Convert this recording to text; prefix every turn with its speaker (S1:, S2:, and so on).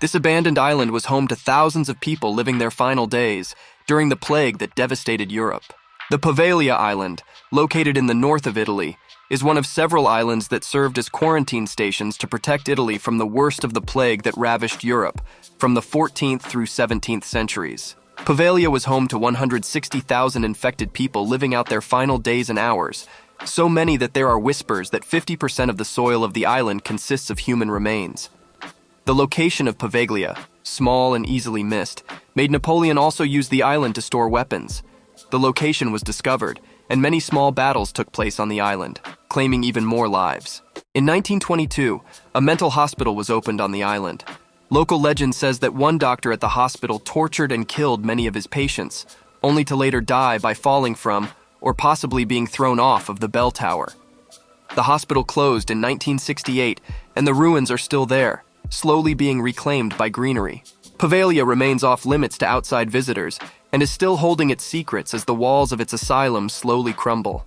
S1: This abandoned island was home to thousands of people living their final days during the plague that devastated Europe. The Poveglia Island, located in the north of Italy, is one of several islands that served as quarantine stations to protect Italy from the worst of the plague that ravished Europe from the 14th through 17th centuries. Poveglia was home to 160,000 infected people living out their final days and hours, so many that there are whispers that 50% of the soil of the island consists of human remains. The location of Poveglia, small and easily missed, made Napoleon also use the island to store weapons. The location was discovered, and many small battles took place on the island, claiming even more lives. In 1922, a mental hospital was opened on the island. Local legend says that one doctor at the hospital tortured and killed many of his patients, only to later die by falling from, or possibly being thrown off of the bell tower. The hospital closed in 1968, and the ruins are still there, slowly being reclaimed by greenery. Poveglia remains off limits to outside visitors, and is still holding its secrets as the walls of its asylum slowly crumble.